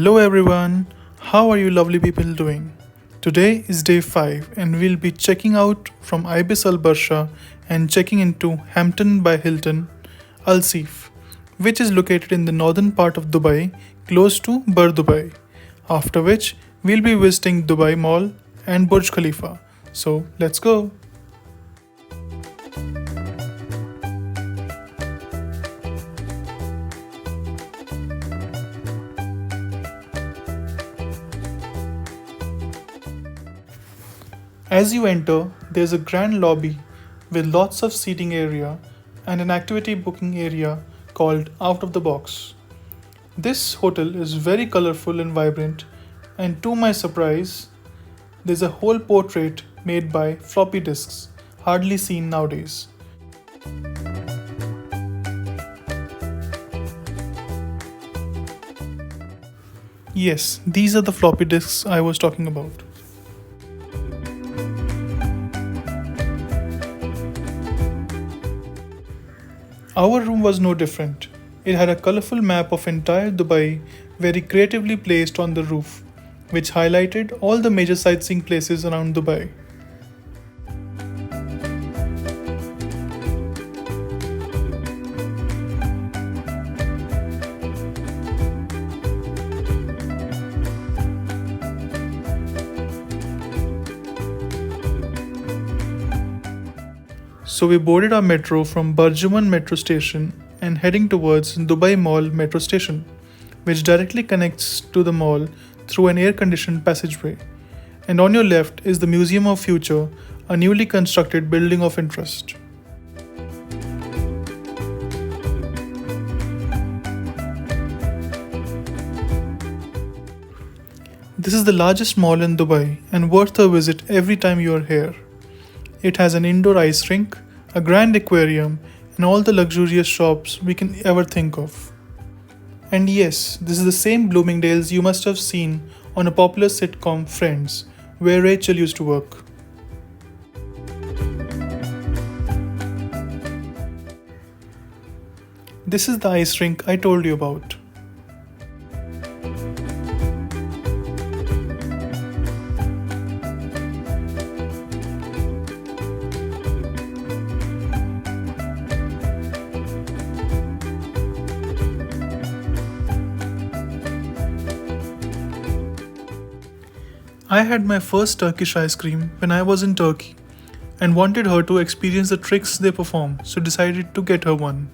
Hello everyone, how are you lovely people doing? Today is day 5 and we'll be checking out from Ibis Al Barsha and checking into Hampton by Hilton, Al Seef, which is located in the northern part of Dubai, close to Burj Dubai. After which, we'll be visiting Dubai Mall and Burj Khalifa. So let's go! As you enter, there's a grand lobby with lots of seating area and an activity booking area called Out of the Box. This hotel is very colorful and vibrant, and to my surprise, there's a whole portrait made by floppy disks, hardly seen nowadays. Yes, these are the floppy disks I was talking about. Our room was no different. It had a colorful map of entire Dubai very creatively placed on the roof, which highlighted all the major sightseeing places around Dubai. So we boarded our metro from Burjuman metro station and heading towards Dubai Mall metro station, which directly connects to the mall through an air-conditioned passageway. And on your left is the Museum of Future, a newly constructed building of interest. This is the largest mall in Dubai and worth a visit every time you are here. It has an indoor ice rink, a grand aquarium, and all the luxurious shops we can ever think of. And yes, this is the same Bloomingdale's you must have seen on a popular sitcom Friends, where Rachel used to work. This is the ice rink I told you about. I had my first Turkish ice cream when I was in Turkey and wanted her to experience the tricks they perform, so decided to get her one.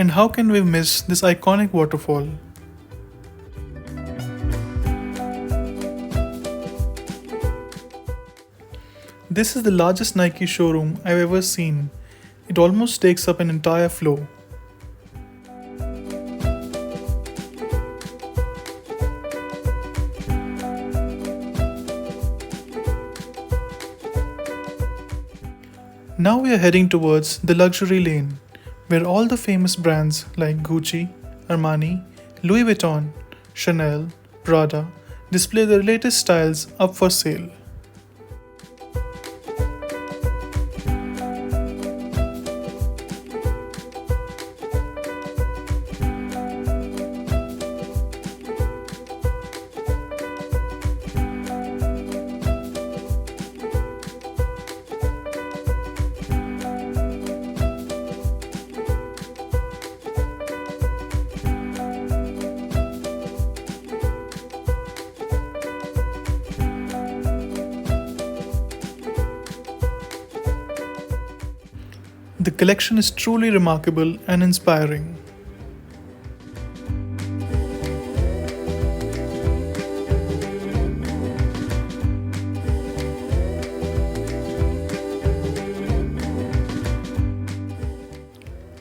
And how can we miss this iconic waterfall? This is the largest Nike showroom I've ever seen. It almost takes up an entire floor. Now we are heading towards the luxury lane, where all the famous brands like Gucci, Armani, Louis Vuitton, Chanel, Prada display their latest styles up for sale. The collection is truly remarkable and inspiring.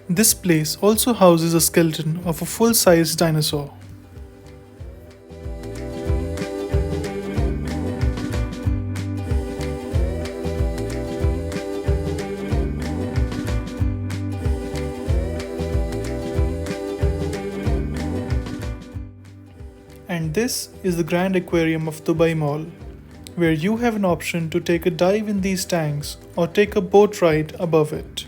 This place also houses a skeleton of a full-sized dinosaur. this is the Grand Aquarium of Dubai Mall, where you have an option to take a dive in these tanks or take a boat ride above it.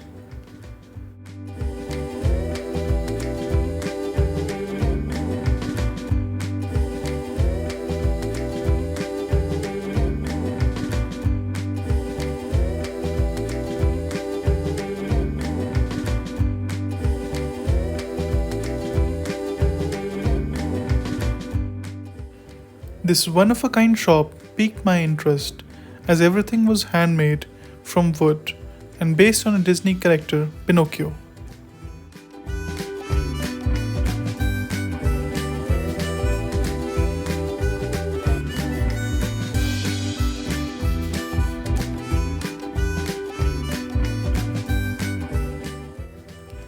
This one-of-a-kind shop piqued my interest as everything was handmade from wood and based on a Disney character, Pinocchio.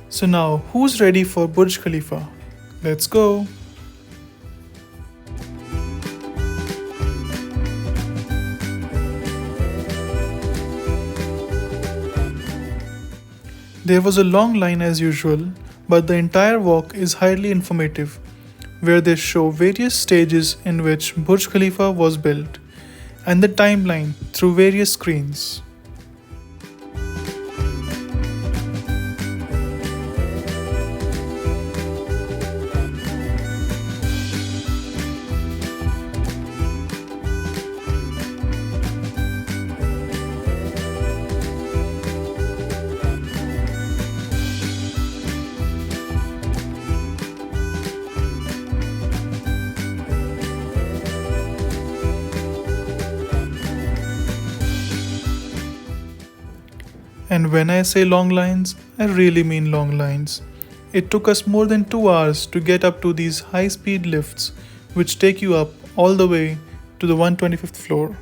So now, who's ready for Burj Khalifa? Let's go! There was a long line as usual, but the entire walk is highly informative, where they show various stages in which Burj Khalifa was built, and the timeline through various screens. And when I say long lines, I really mean long lines. It took us more than 2 hours to get up to these high-speed lifts, which take you up all the way to the 125th floor.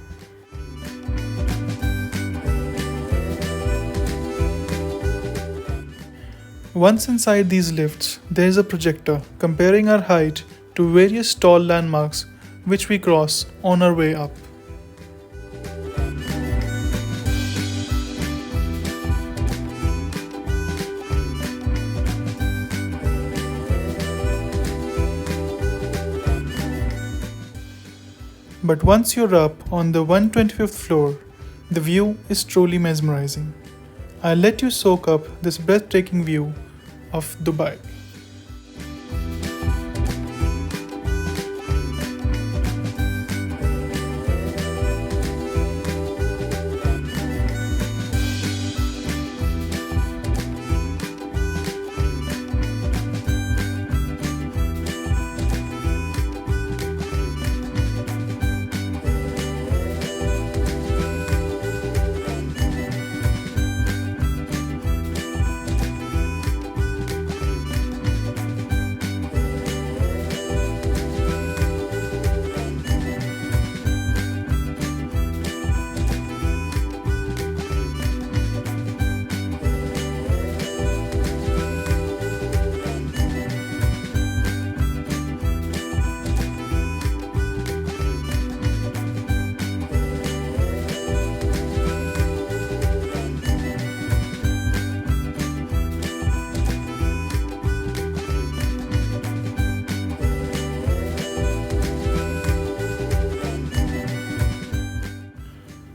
Once inside these lifts, there is a projector comparing our height to various tall landmarks which we cross on our way up. But once you're up on the 125th floor, the view is truly mesmerizing. I'll let you soak up this breathtaking view of Dubai.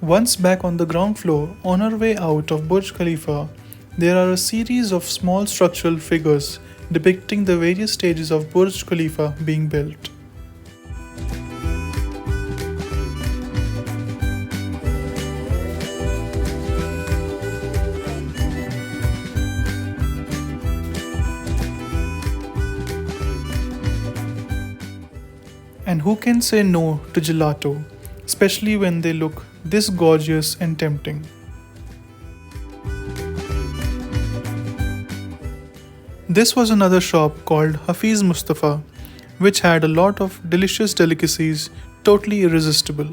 Once back on the ground floor, on our way out of Burj Khalifa, there are a series of small structural figures depicting the various stages of Burj Khalifa being built. And who can say no to gelato, especially when they look this gorgeous and tempting. This was another shop called Hafiz Mustafa, which had a lot of delicious delicacies, totally irresistible.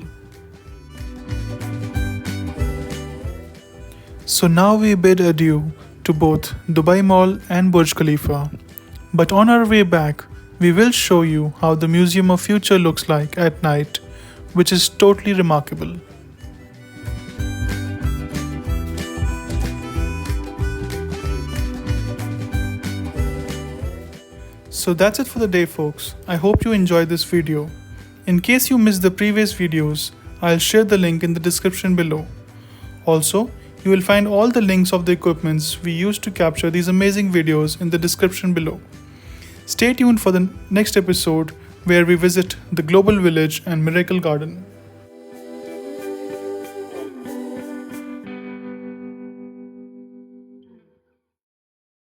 So now we bid adieu to both Dubai Mall and Burj Khalifa. But on our way back, we will show you how the Museum of Future looks like at night, which is totally remarkable. So that's it for the day, folks. I hope you enjoyed this video. In case you missed the previous videos, I'll share the link in the description below. Also, you will find all the links of the equipments we used to capture these amazing videos in the description below. Stay tuned for the next episode where we visit the Global Village and Miracle Garden.